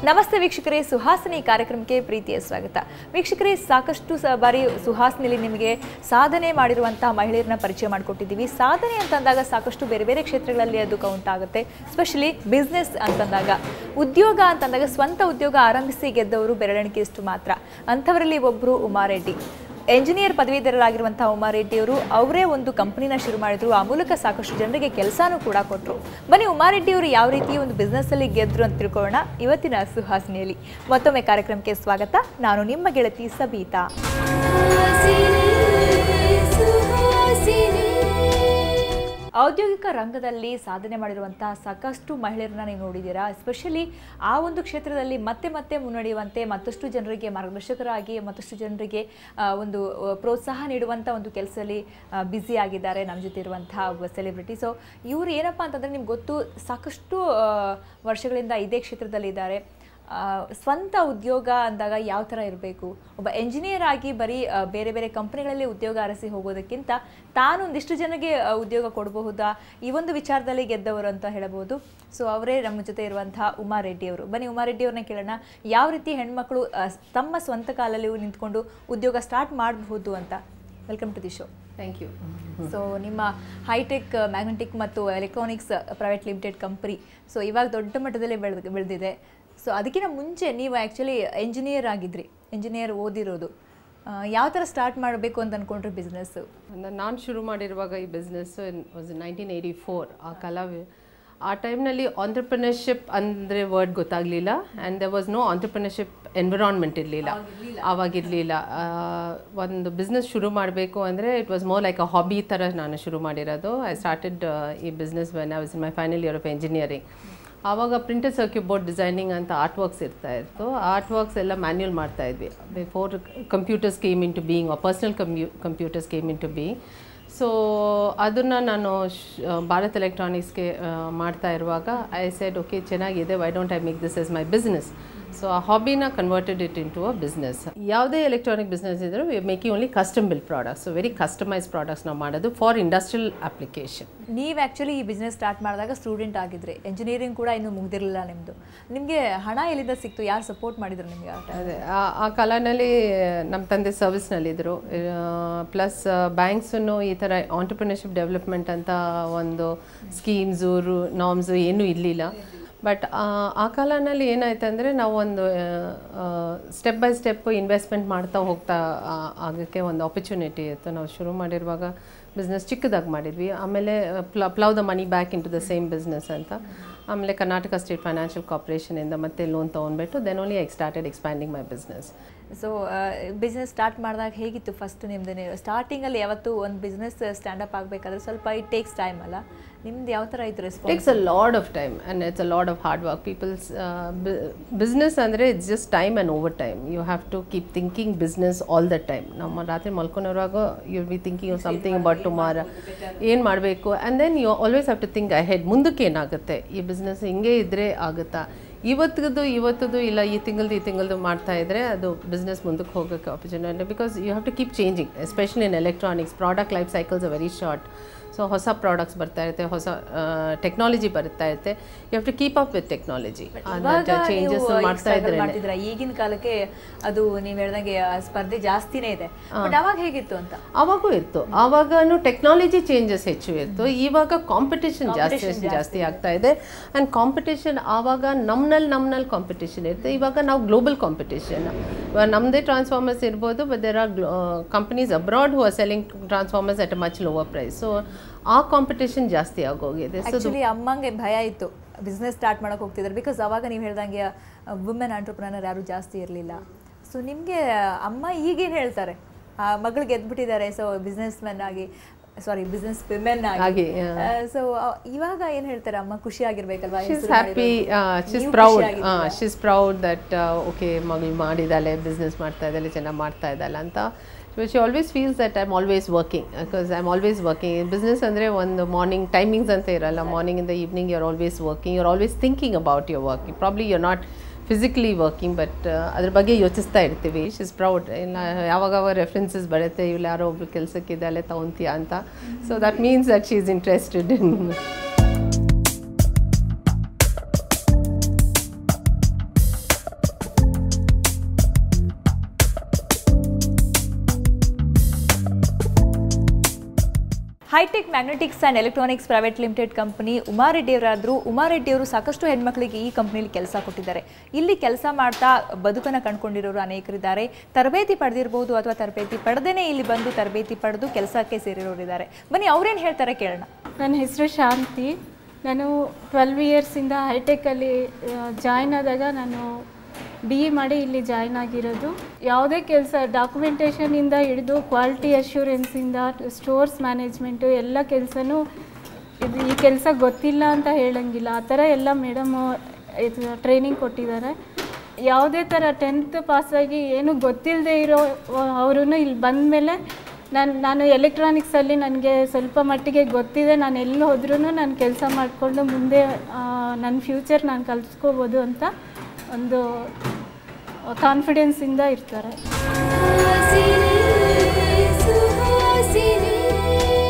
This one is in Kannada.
ನಮಸ್ತೆ ವೀಕ್ಷಕರೇ, ಸುಹಾಸಿನಿ ಕಾರ್ಯಕ್ರಮಕ್ಕೆ ಪ್ರೀತಿಯ ಸ್ವಾಗತ. ವೀಕ್ಷಕರೇ, ಸಾಕಷ್ಟು ಬಾರಿ ಸುಹಾಸಿನಿಯಲ್ಲಿ ನಿಮಗೆ ಸಾಧನೆ ಮಾಡಿರುವಂತಹ ಮಹಿಳೆಯರನ್ನ ಪರಿಚಯ ಮಾಡಿಕೊಟ್ಟಿದ್ದೀವಿ. ಸಾಧನೆ ಅಂತಂದಾಗ ಸಾಕಷ್ಟು ಬೇರೆ ಬೇರೆ ಕ್ಷೇತ್ರಗಳಲ್ಲಿ ಅದು ಕೌಂಟ್ ಆಗುತ್ತೆ. ಸ್ಪೆಷಲಿ ಬಿಸ್ನೆಸ್ ಅಂತಂದಾಗ, ಉದ್ಯೋಗ ಅಂತಂದಾಗ ಸ್ವಂತ ಉದ್ಯೋಗ ಆರಂಭಿಸಿ ಗೆದ್ದವರು ಬೆರಳೆಣಿಕೆಯಷ್ಟು ಮಾತ್ರ. ಅಂಥವರಲ್ಲಿ ಒಬ್ಬರು ಉಮಾರೆಡ್ಡಿ. ಎಂಜಿನಿಯರ್ ಪದವೀಧರರಾಗಿರುವಂತಹ ಉಮಾರೆಡ್ಡಿಯವರು ಅವರೇ ಒಂದು ಕಂಪನಿನ ಶುರು ಮಾಡಿದ್ರು. ಆ ಮೂಲಕ ಸಾಕಷ್ಟು ಜನರಿಗೆ ಕೆಲಸನೂ ಕೂಡ ಕೊಟ್ಟರು. ಬನ್ನಿ, ಉಮಾರೆಡ್ಡಿಯವರು ಯಾವ ರೀತಿ ಒಂದು ಬಿಸ್ನೆಸ್ಸಲ್ಲಿ ಗೆದ್ರು ಅಂತ ತಿಳ್ಕೊಳ್ಳೋಣ ಇವತ್ತಿನ ಸುಹಾಸಿನಿಯಲ್ಲಿ. ಮತ್ತೊಮ್ಮೆ ಕಾರ್ಯಕ್ರಮಕ್ಕೆ ಸ್ವಾಗತ. ನಾನು ನಿಮ್ಮ ಗೆಳತಿ ಸಬೀತಾ. ಔದ್ಯೋಗಿಕ ರಂಗದಲ್ಲಿ ಸಾಧನೆ ಮಾಡಿರುವಂತಹ ಸಾಕಷ್ಟು ಮಹಿಳೆಯರನ್ನ ನೀವು ನೋಡಿದ್ದೀರಾ. ಎಸ್ಪೆಷಲಿ ಆ ಒಂದು ಕ್ಷೇತ್ರದಲ್ಲಿ ಮತ್ತೆ ಮತ್ತೆ ಮುನ್ನಡೆಯುವಂತೆ ಮತ್ತಷ್ಟು ಜನರಿಗೆ ಮಾರ್ಗದರ್ಶಕರಾಗಿ ಮತ್ತಷ್ಟು ಜನರಿಗೆ ಒಂದು ಪ್ರೋತ್ಸಾಹ ನೀಡುವಂಥ ಒಂದು ಕೆಲಸದಲ್ಲಿ ಬ್ಯುಸಿ ಆಗಿದ್ದಾರೆ ನಮ್ಮ ಜೊತೆ ಇರುವಂತಹ ಒಬ್ಬ ಸೆಲೆಬ್ರಿಟಿ. ಸೊ ಇವರು ಏನಪ್ಪ ಅಂತಂದರೆ ನಿಮ್ಗೆ ಗೊತ್ತು, ಸಾಕಷ್ಟು ವರ್ಷಗಳಿಂದ ಇದೇ ಕ್ಷೇತ್ರದಲ್ಲಿ ಇದ್ದಾರೆ. ಸ್ವಂತ ಉದ್ಯೋಗ ಅಂದಾಗ ಯಾವ ಥರ ಇರಬೇಕು, ಒಬ್ಬ ಎಂಜಿನಿಯರ್ ಆಗಿ ಬರೀ ಬೇರೆ ಬೇರೆ ಕಂಪ್ನಿಗಳಲ್ಲಿ ಉದ್ಯೋಗ ಅರಸಿ ಹೋಗೋದಕ್ಕಿಂತ ತಾನು ಒಂದಿಷ್ಟು ಜನಕ್ಕೆ ಉದ್ಯೋಗ ಕೊಡಬಹುದಾ, ಈ ಒಂದು ವಿಚಾರದಲ್ಲಿ ಗೆದ್ದವರು ಅಂತ ಹೇಳಬಹುದು. ಸೊ ಅವರೇ ನಮ್ಮ ಜೊತೆ ಇರುವಂತಹ ಉಮಾರೆಡ್ಡಿ ಅವರು. ಬನ್ನಿ, ಉಮಾರೆಡ್ಡಿ ಅವ್ರನ್ನ ಕೇಳೋಣ, ಯಾವ ರೀತಿ ಹೆಣ್ಮಕ್ಳು ತಮ್ಮ ಸ್ವಂತ ಕಾಲಲ್ಲಿ ನಿಂತ್ಕೊಂಡು ಉದ್ಯೋಗ ಸ್ಟಾರ್ಟ್ ಮಾಡಬಹುದು ಅಂತ. Welcome to the show. Thank you. So ನಿಮ್ಮ ಹೈಟೆಕ್ ಮ್ಯಾಗ್ನೆಟಿಕ್ ಮತ್ತು electronics private limited company so ಇವಾಗ ದೊಡ್ಡ ಮಟ್ಟದಲ್ಲಿ ಬೆಳೆದಿದೆ. ಸೊ ಅದಕ್ಕಿಂತ ಮುಂಚೆ ನೀವು ಆ್ಯಕ್ಚುಲಿ ಎಂಜಿನಿಯರ್ ಆಗಿದ್ರಿ, ಎಂಜಿನಿಯರ್ ಓದಿರೋದು. ಯಾವ ಥರ ಸ್ಟಾರ್ಟ್ ಮಾಡಬೇಕು ಅಂತ ಅಂದ್ಕೊಂಡ್ರೆ ಬಿಸ್ನೆಸ್ಸು? ನಾನು ಶುರು ಮಾಡಿರುವಾಗ ಈ ಬಿಸ್ನೆಸ್ಸು ವಾಸ್ 1984. ಆ ಟೈಮ್ನಲ್ಲಿ ಆಂಟ್ರಪ್ರಿನರ್ಶಿಪ್ ಅಂದರೆ ವರ್ಡ್ ಗೊತ್ತಾಗಲಿಲ್ಲ. And there was no entrepreneurship environment ಇರಲಿಲ್ಲ, ಆವಾಗಿರಲಿಲ್ಲ. ಒಂದು ಬಿಸ್ನೆಸ್ ಶುರು ಮಾಡಬೇಕು ಅಂದರೆ it was more like a hobby ಥರ ನಾನು ಶುರು ಮಾಡಿರೋದು. ಐ ಸ್ಟಾರ್ಟೆಡ್ ಈ business when I was in my final year of engineering. ಆವಾಗ ಪ್ರಿಂಟೆಡ್ ಸರ್ಕ್ಯೂಟ್ ಬೋರ್ಡ್ ಡಿಸೈನಿಂಗ್ ಅಂತ ಆರ್ಟ್ ವರ್ಕ್ಸ್ ಇರ್ತಾಯಿತ್ತು. ಆರ್ಟ್ ವರ್ಕ್ಸ್ ಎಲ್ಲ ಮ್ಯಾನ್ಯುಯಲ್ ಮಾಡ್ತಾಯಿದ್ವಿ before computers came into being, personal computers came into being. So ಅದನ್ನು ನಾನು ಭಾರತ್ ಎಲೆಕ್ಟ್ರಾನಿಕ್ಸ್ಗೆ ಮಾಡ್ತಾ ಇರುವಾಗ ಐ ಸೆಡ್ ಓಕೆ, ಚೆನ್ನಾಗಿದೆ, why don't I make this as my business. So ಆ ಹಾಬಿನ converted it into a business. ಯಾವುದೇ ಎಲೆಕ್ಟ್ರಾನಿಕ್ ಬಿಸ್ನೆಸ್ ಇದ್ದರೂ we making only custom build products, very customise products ನಾವು ಮಾಡೋದು ಫಾರ್ ಇಂಡಸ್ಟ್ರಿಯಲ್ ಅಪ್ಲಿಕೇಶನ್. ನೀವು ಆ್ಯಕ್ಚುಲಿ ಈ ಬಿಸ್ನೆಸ್ ಸ್ಟಾರ್ಟ್ ಮಾಡಿದಾಗ ಸ್ಟೂಡೆಂಟ್ ಆಗಿದ್ರಿ, ಎಂಜಿನಿಯರಿಂಗ್ ಕೂಡ ಇನ್ನೂ ಮುಗ್ದಿರಲಿಲ್ಲ ನಿಮ್ಮದು. ನಿಮಗೆ ಹಣ ಎಲ್ಲಿಂದ ಸಿಕ್ತು, ಯಾರು ಸಪೋರ್ಟ್ ಮಾಡಿದ್ರು ನಿಮಗೆ? ಅದೇ ಆ ಕಾಲದಲ್ಲಿ ನಮ್ಮ ತಂದೆ ಸರ್ವಿಸ್ನಲ್ಲಿದ್ದರು. ಪ್ಲಸ್ ಬ್ಯಾಂಕ್ಸನ್ನು ಈ ಥರ ಆಂಟ್ರಪ್ರಿನರ್ಶಿಪ್ ಡೆವಲಪ್ಮೆಂಟ್ ಅಂತ ಒಂದು ಸ್ಕೀಮ್ಸು ನಾರ್ಮ್ಸು ಏನೂ ಇರಲಿಲ್ಲ. ಬಟ್ ಆ ಕಾಲದಲ್ಲಿ ಏನಾಯ್ತು ಅಂದರೆ ನಾವು ಒಂದು ಸ್ಟೆಪ್ ಬೈ ಸ್ಟೆಪ್ ಇನ್ವೆಸ್ಟ್ಮೆಂಟ್ ಮಾಡ್ತಾ ಹೋಗ್ತಾ ಆಗೋಕ್ಕೆ ಒಂದು ಆಪರ್ಚುನಿಟಿ ಇತ್ತು. ನಾವು ಶುರು ಮಾಡಿರುವಾಗ ಬಿಸ್ನೆಸ್ ಚಿಕ್ಕದಾಗಿ ಮಾಡಿದ್ವಿ. ಆಮೇಲೆ plough the money back into the same business ಅಂತ. ಆಮೇಲೆ ಕರ್ನಾಟಕ ಸ್ಟೇಟ್ ಫೈನಾನ್ಷಿಯಲ್ ಕಾರ್ಪೊರೇಷನಿಂದ ಮತ್ತೆ ಲೋನ್ ತೊಗೊಂಡ್ಬಿಟ್ಟು then only I started expanding my business. So business start ಮಾಡಿದಾಗ ಹೇಗಿತ್ತು ಫಸ್ಟ್ ನಿಮ್ಮದೇ? ಸ್ಟಾರ್ಟಿಂಗಲ್ಲಿ ಯಾವತ್ತು ಒಂದು ಬಿಸ್ನೆಸ್ ಸ್ಟ್ಯಾಂಡಪ್ ಆಗಬೇಕಾದ್ರೆ ಸ್ವಲ್ಪ ಇಟ್ ಟೇಕ್ಸ್ ಟೈಮ್ ಅಲ್ಲ, ನಿಮ್ದು ಯಾವ ಥರ ಇತ್ತು response? Takes a lot of time and it's a lot of hard work. Peoples business ಅಂದರೆ it's just time and over time. You have to keep thinking business all the time. ನಮ್ಮ ರಾತ್ರಿ ಮಲ್ಕೊಂಡಿರುವಾಗ you will be thinking of something about tomorrow, ಏನು ಮಾಡಬೇಕು. And then you always have to think ahead, ಮುಂದಕ್ಕೆ ಏನಾಗುತ್ತೆ, ಈ ಬಿಸ್ನೆಸ್ ಹಿಂಗೆ ಇದ್ದರೆ ಆಗುತ್ತಾ, ಇವತ್ತದು ಇಲ್ಲ ಈ ತಿಂಗಳದು ಮಾಡ್ತಾ ಇದ್ದರೆ ಅದು ಬಿಸ್ನೆಸ್ ಮುಂದಕ್ಕೆ ಹೋಗೋಕ್ಕೆ opportunity. Because you have to keep changing, especially in electronics. Product life cycles are very short. So ಹೊಸ ಪ್ರಾಡಕ್ಟ್ಸ್ ಬರ್ತಾ ಇರುತ್ತೆ, ಹೊಸ ಟೆಕ್ನಾಲಜಿ ಬರ್ತಾ ಇರುತ್ತೆ. You have to keep up with technology. Changes ಮಾಡ್ತಾ ಇದ್ರೆ ಈಗಿನ ಕಾಲಕ್ಕೆ ಅದು ನೀವು ಹೇಳ್ದಂಗೆ ಸ್ಪರ್ಧೆ ಜಾಸ್ತಿನೇ ಇದೆ. ಬಟ್ ಅವಾಗ ಹೇಗಿತ್ತು ಅಂತ? ಅವಾಗೂ ಇತ್ತು, ಆವಾಗನೂ ಟೆಕ್ನಾಲಜಿ ಚೇಂಜಸ್ ಹೆಚ್ಚು ಇತ್ತು. ಇವಾಗ ಕಾಂಪಿಟೇಷನ್ ಜಾಸ್ತಿ ಆಗ್ತಾ ಇದೆ. ಆ್ಯಂಡ್ ಕಾಂಪಿಟೇಷನ್ ಆವಾಗ ನಮ್ಮಲ್ಲಿ ಕಾಂಪಿಟೇಷನ್ ಇರುತ್ತೆ. ಇವಾಗ ನಾವು ಗ್ಲೋಬಲ್ ಕಾಂಪಿಟೇಷನ್. ಇವಾಗ ನಮ್ಮದೇ ಟ್ರಾನ್ಸ್ಫಾರ್ಮರ್ಸ್ ಇರ್ಬೋದು, but there are companies abroad who are selling transformers at a much lower price. So ಆ ಕಾಂಪಿಟೇಷನ್ ಜಾಸ್ತಿ ಆಗೋಗಿದೆ. ಆ್ಯಕ್ಚುಲಿ ಅಮ್ಮಂಗೆ ಭಯ ಇತ್ತು ಬಿಸ್ನೆಸ್ ಸ್ಟಾರ್ಟ್ ಮಾಡೋಕೆ ಹೋಗ್ತಿದ್ದಾರೆ. ಬಿಕಾಸ್ ಅವಾಗ ನೀವು ಹೇಳ್ದಂಗೆ ವುಮೆನ್ ಆಂಟ್ರಪ್ರನರ್ ಯಾರು ಜಾಸ್ತಿ ಇರಲಿಲ್ಲ. ಸೊ ನಿಮಗೆ ಅಮ್ಮ ಈಗೇನು ಹೇಳ್ತಾರೆ, ಮಗಳು ಗೆದ್ಬಿಟ್ಟಿದ್ದಾರೆ, ಸೊ ಬಿಸ್ನೆಸ್ ವಿಮೆನ್ ಆಗಿ. ಸೊ ಇವಾಗ ಏನು ಹೇಳ್ತಾರೆ ಅಮ್ಮ? ಖುಷಿ ಆಗಿರ್ಬೇಕಲ್ವಾ? She's happy, she's proud that okay, ಮಗಳು ಮಾಡಿದ್ದಾಳೆ, ಬಿಸ್ನೆಸ್ ಮಾಡ್ತಾ ಇದ್ದಾಳೆ, ಚೆನ್ನಾಗಿ ಮಾಡ್ತಾ ಇದ್ದಾಳೆ ಅಂತ. But she always feels that I'm always working, because I'm always working. In business andre one morning timings anta iralla. Morning in the evening you're always working. You're always thinking about your work. Probably you're not physically working, but adra ಬಗ್ಗೆ ಯೋಚಿಸ್ತಾ ಇರ್ತೀವಿ. She's proud. ಯಾವಾಗ ರೆಫರೆನ್ಸಸ್ ಬರುತ್ತೆ, ಇವಳು ಯಾರೋ ಒಬ್ರು ಕೆಲಸಕ್ಕೆ ಇದ್ದಾಳೆ ತಗೊಂತೀಯಾ ಅಂತ. So that means that she is interested in Hitech Magnetics and Electronics private Limited company ಉಮಾರೆಡ್ಡಿಯವರಾದರೂ ಉಮಾರೆಡ್ಡಿಯವರು ಸಾಕಷ್ಟು ಹೆಣ್ಮಕ್ಳಿಗೆ ಈ ಕಂಪ್ನಿಯಲ್ಲಿ ಕೆಲಸ ಕೊಟ್ಟಿದ್ದಾರೆ. ಇಲ್ಲಿ ಕೆಲಸ ಮಾಡ್ತಾ ಬದುಕನ್ನು ಕಂಡುಕೊಂಡಿರೋರು ಅನೇಕರಿದ್ದಾರೆ. ತರಬೇತಿ ಪಡೆದಿರಬಹುದು ಅಥವಾ ತರಬೇತಿ ಪಡೆದೇ ಇಲ್ಲಿ ಬಂದು ತರಬೇತಿ ಪಡೆದು ಕೆಲಸಕ್ಕೆ ಸೇರಿರೋರಿದ್ದಾರೆ. ಬನ್ನಿ ಅವ್ರೇನು ಹೇಳ್ತಾರೆ ಕೇಳೋಣ. ನನ್ನ ಹೆಸರು ಶಾಂತಿ. ನಾನು 12 ಇಯರ್ಸಿಂದ ಹೈಟೆಕ್ಕಲ್ಲಿ ಜಾಯ್ನ್ ಆದಾಗ ನಾನು BE ಮಾಡಿ ಇಲ್ಲಿ ಜಾಯ್ನ್ ಆಗಿರೋದು. ಯಾವುದೇ ಕೆಲಸ ಡಾಕ್ಯುಮೆಂಟೇಷನಿಂದ ಹಿಡಿದು ಕ್ವಾಲಿಟಿ ಅಶ್ಯೂರೆನ್ಸಿಂದ ಸ್ಟೋರ್ಸ್ ಮ್ಯಾನೇಜ್ಮೆಂಟು ಎಲ್ಲ ಕೆಲಸನೂ ಈ ಕೆಲಸ ಗೊತ್ತಿಲ್ಲ ಅಂತ ಹೇಳೋಂಗಿಲ್ಲ. ಆ ಥರ ಎಲ್ಲ ಮೇಡಮು ಇದು ಟ್ರೈನಿಂಗ್ ಕೊಟ್ಟಿದ್ದಾರೆ. ಯಾವುದೇ ಥರ 10th ಪಾಸಾಗಿ ಏನು ಗೊತ್ತಿಲ್ಲದೆ ಇರೋ ಅವರು ಇಲ್ಲಿ ಬಂದ ಮೇಲೆ ನಾನು ಎಲೆಕ್ಟ್ರಾನಿಕ್ಸಲ್ಲಿ ನನಗೆ ಸ್ವಲ್ಪ ಮಟ್ಟಿಗೆ ಗೊತ್ತಿದೆ, ನಾನು ಎಲ್ಲಿ ಹೋದ್ರೂ ನಾನು ಕೆಲಸ ಮಾಡಿಕೊಂಡು ಮುಂದೆ ನನ್ನ ಫ್ಯೂಚರ್ ನಾನು ಕಲಿಸ್ಕೋಬೋದು ಅಂತ ಒಂದು ಕಾನ್ಫಿಡೆನ್ಸಿಂದ ಇರ್ತಾರೆ.